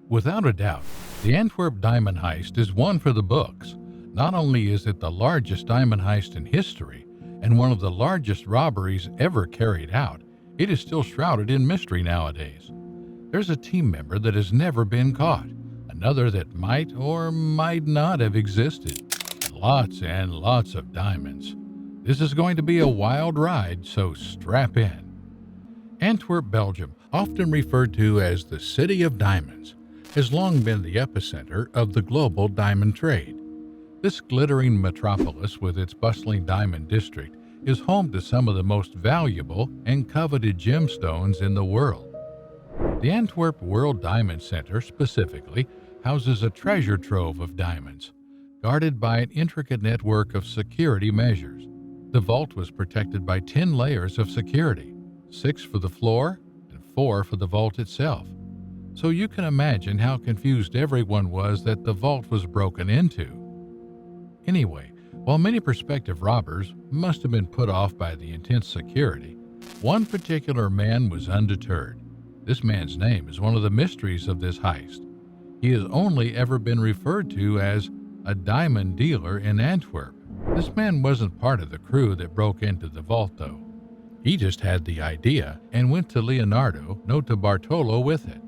Without a doubt, the Antwerp diamond heist is one for the books. Not only is it the largest diamond heist in history and one of the largest robberies ever carried out, it is still shrouded in mystery nowadays. There's a team member that has never been caught, another that might or might not have existed. Lots and lots of diamonds. This is going to be a wild ride, so strap in. Antwerp, Belgium, often referred to as the City of Diamonds, has long been the epicenter of the global diamond trade. This glittering metropolis with its bustling diamond district is home to some of the most valuable and coveted gemstones in the world. The Antwerp World Diamond Center specifically houses a treasure trove of diamonds, guarded by an intricate network of security measures. The vault was protected by 10 layers of security, 6 for the floor and 4 for the vault itself. So you can imagine how confused everyone was that the vault was broken into. Anyway, while many prospective robbers must have been put off by the intense security, one particular man was undeterred. This man's name is one of the mysteries of this heist. He has only ever been referred to as a diamond dealer in Antwerp. This man wasn't part of the crew that broke into the vault, though. He just had the idea and went to Leonardo, no to Bartolo, with it.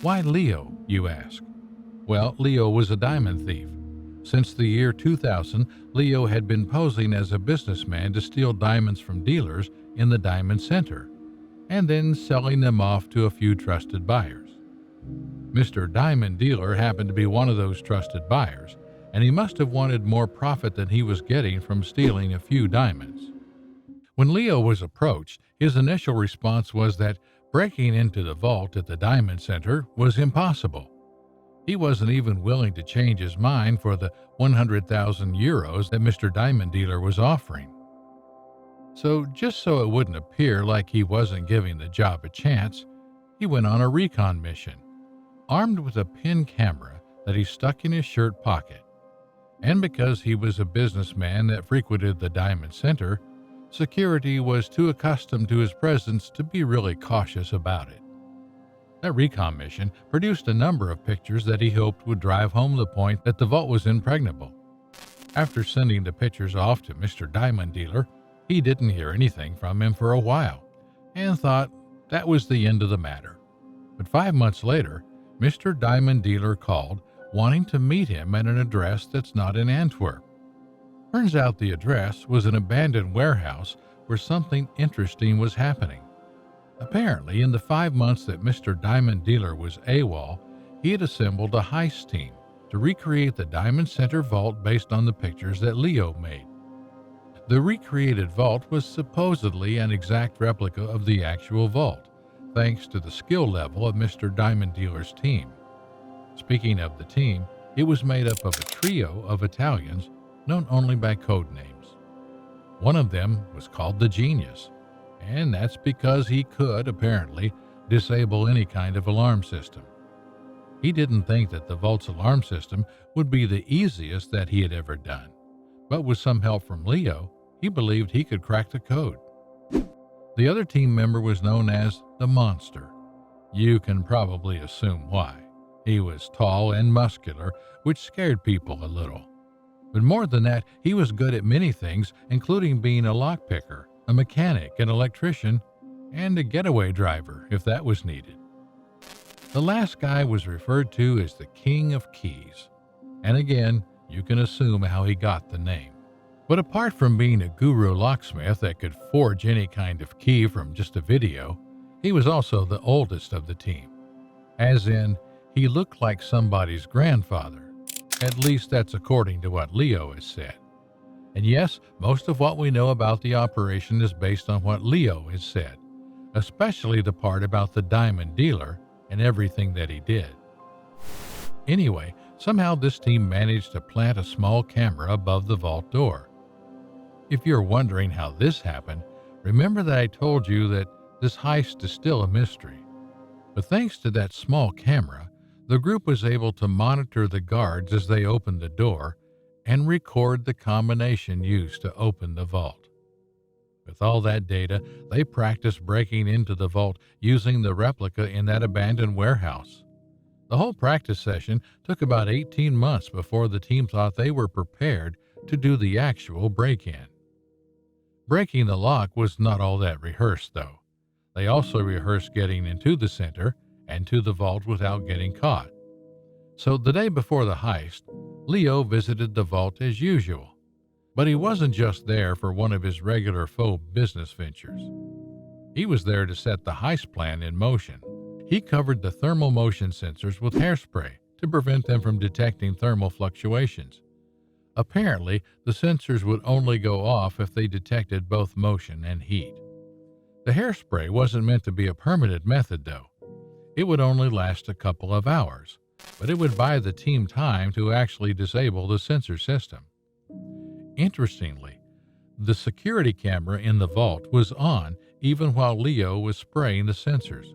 Why Leo, you ask? Well, Leo was a diamond thief. Since the year 2000, Leo had been posing as a businessman to steal diamonds from dealers in the diamond center, and then selling them off to a few trusted buyers. Mr. Diamond Dealer happened to be one of those trusted buyers, and he must have wanted more profit than he was getting from stealing a few diamonds. When Leo was approached, his initial response was that breaking into the vault at the Diamond Center was impossible. He wasn't even willing to change his mind for the 100,000 euros that Mr. Diamond Dealer was offering. So just so it wouldn't appear like he wasn't giving the job a chance, he went on a recon mission, armed with a pin camera that he stuck in his shirt pocket. And because he was a businessman that frequented the Diamond Center, security was too accustomed to his presence to be really cautious about it. That recon mission produced a number of pictures that he hoped would drive home the point that the vault was impregnable. After sending the pictures off to Mr. Diamond Dealer, he didn't hear anything from him for a while and thought that was the end of the matter. But 5 months later, Mr. Diamond Dealer called, wanting to meet him at an address that's not in Antwerp. Turns out the address was an abandoned warehouse where something interesting was happening. Apparently, in the 5 months that Mr. Diamond Dealer was AWOL, he had assembled a heist team to recreate the Diamond Center vault based on the pictures that Leo made. The recreated vault was supposedly an exact replica of the actual vault, thanks to the skill level of Mr. Diamond Dealer's team. Speaking of the team, it was made up of a trio of Italians known only by code names. One of them was called the Genius, and that's because he could, apparently, disable any kind of alarm system. He didn't think that the vault's alarm system would be the easiest that he had ever done, but with some help from Leo, he believed he could crack the code. The other team member was known as the Monster. You can probably assume why. He was tall and muscular, which scared people a little. But more than that, he was good at many things, including being a lockpicker, a mechanic, an electrician, and a getaway driver if that was needed. The last guy was referred to as the King of Keys. And again, you can assume how he got the name. But apart from being a guru locksmith that could forge any kind of key from just a video, he was also the oldest of the team. As in, he looked like somebody's grandfather. At least that's according to what Leo has said. And yes, most of what we know about the operation is based on what Leo has said, especially the part about the diamond dealer and everything that he did. Anyway, somehow this team managed to plant a small camera above the vault door. If you're wondering how this happened, remember that I told you that this heist is still a mystery. But thanks to that small camera, the group was able to monitor the guards as they opened the door and record the combination used to open the vault. With all that data, they practiced breaking into the vault using the replica in that abandoned warehouse. The whole practice session took about 18 months before the team thought they were prepared to do the actual break-in. Breaking the lock was not all that rehearsed, though. They also rehearsed getting into the center and to the vault without getting caught. So the day before the heist, Leo visited the vault as usual. But he wasn't just there for one of his regular faux business ventures. He was there to set the heist plan in motion. He covered the thermal motion sensors with hairspray to prevent them from detecting thermal fluctuations. Apparently, the sensors would only go off if they detected both motion and heat. The hairspray wasn't meant to be a permanent method, though. It would only last a couple of hours, but it would buy the team time to actually disable the sensor system. Interestingly, the security camera in the vault was on even while Leo was spraying the sensors.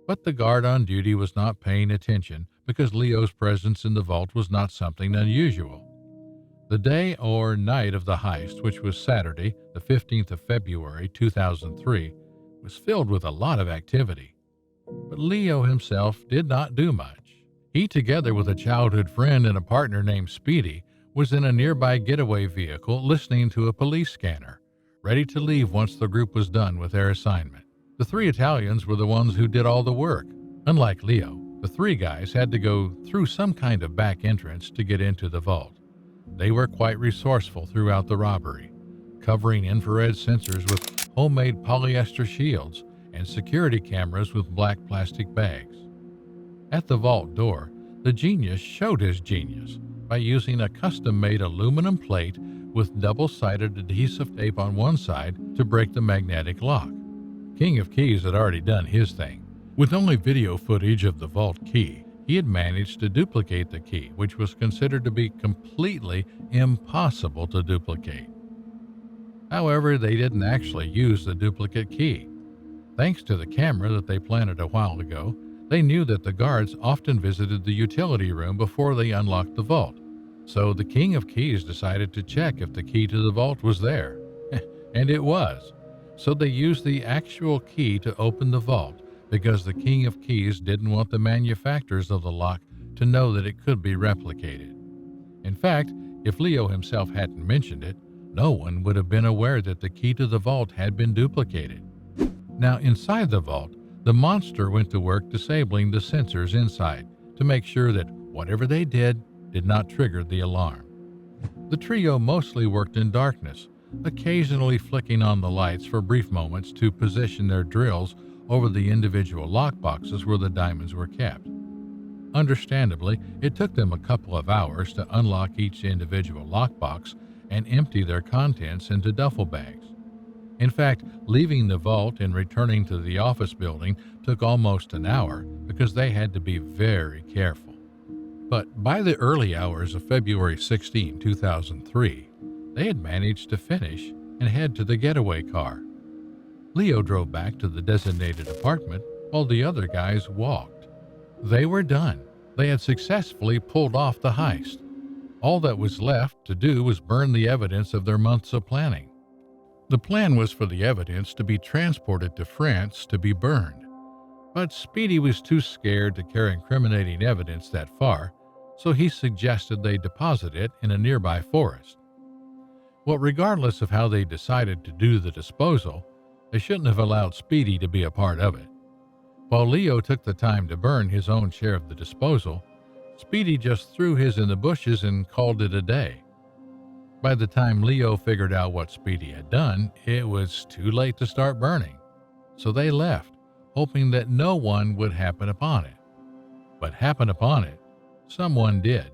But the guard on duty was not paying attention because Leo's presence in the vault was not something unusual. The day or night of the heist, which was Saturday, the 15th of February, 2003, was filled with a lot of activity. But Leo himself did not do much. He, together with a childhood friend and a partner named Speedy, was in a nearby getaway vehicle listening to a police scanner, ready to leave once the group was done with their assignment. The three Italians were the ones who did all the work. Unlike Leo, the three guys had to go through some kind of back entrance to get into the vault. They were quite resourceful throughout the robbery, covering infrared sensors with homemade polyester shields and security cameras with black plastic bags. At the vault door, the genius showed his genius by using a custom-made aluminum plate with double-sided adhesive tape on one side to break the magnetic lock. King of Keys had already done his thing. With only video footage of the vault key, he had managed to duplicate the key, which was considered to be completely impossible to duplicate. However, they didn't actually use the duplicate key. Thanks to the camera that they planted a while ago, they knew that the guards often visited the utility room before they unlocked the vault. So the King of Keys decided to check if the key to the vault was there. And it was. So they used the actual key to open the vault because the King of Keys didn't want the manufacturers of the lock to know that it could be replicated. In fact, if Leo himself hadn't mentioned it, no one would have been aware that the key to the vault had been duplicated. Now, inside the vault, the monster went to work disabling the sensors inside to make sure that whatever they did not trigger the alarm. The trio mostly worked in darkness, occasionally flicking on the lights for brief moments to position their drills over the individual lockboxes where the diamonds were kept. Understandably, it took them a couple of hours to unlock each individual lockbox and empty their contents into duffel bags. In fact, leaving the vault and returning to the office building took almost an hour because they had to be very careful. But by the early hours of February 16, 2003, they had managed to finish and head to the getaway car. Leo drove back to the designated apartment while the other guys walked. They were done. They had successfully pulled off the heist. All that was left to do was burn the evidence of their months of planning. The plan was for the evidence to be transported to France to be burned. But Speedy was too scared to carry incriminating evidence that far, so he suggested they deposit it in a nearby forest. Well, regardless of how they decided to do the disposal, they shouldn't have allowed Speedy to be a part of it. While Leo took the time to burn his own share of the disposal, Speedy just threw his in the bushes and called it a day. By the time Leo figured out what Speedy had done, it was too late to start burning. So they left, hoping that no one would happen upon it. But happen upon it, someone did.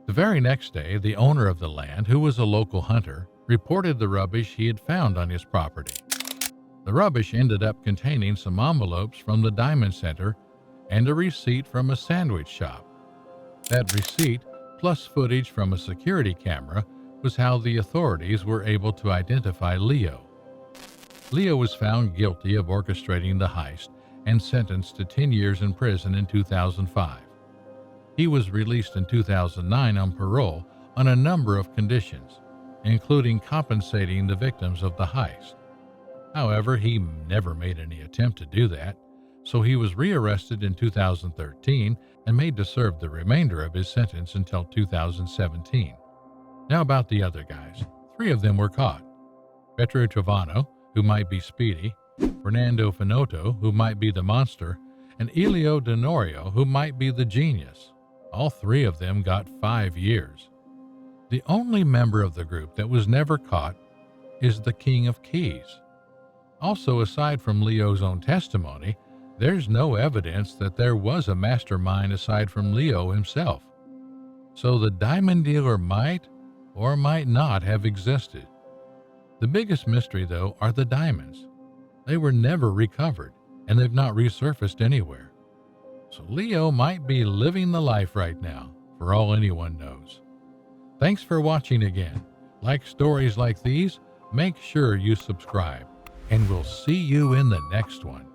The very next day, the owner of the land, who was a local hunter, reported the rubbish he had found on his property. The rubbish ended up containing some envelopes from the Diamond Center and a receipt from a sandwich shop. That receipt, plus footage from a security camera, was how the authorities were able to identify Leo. Leo was found guilty of orchestrating the heist and sentenced to 10 years in prison in 2005. He was released in 2009 on parole on a number of conditions, including compensating the victims of the heist. However, he never made any attempt to do that, so he was rearrested in 2013 and made to serve the remainder of his sentence until 2017. Now about the other guys. 3 of them were caught. Petro Travano, who might be Speedy, Fernando Finotto, who might be the monster, and Elio Denorio, who might be the genius. All 3 of them got 5 years. The only member of the group that was never caught is the King of Keys. Also, aside from Leo's own testimony, there's no evidence that there was a mastermind aside from Leo himself. So the diamond dealer might or might not have existed. The biggest mystery, though, are the diamonds. They were never recovered, and they've not resurfaced anywhere. So Leo might be living the life right now, for all anyone knows. Thanks for watching again. Like stories like these, make sure you subscribe, and we'll see you in the next one.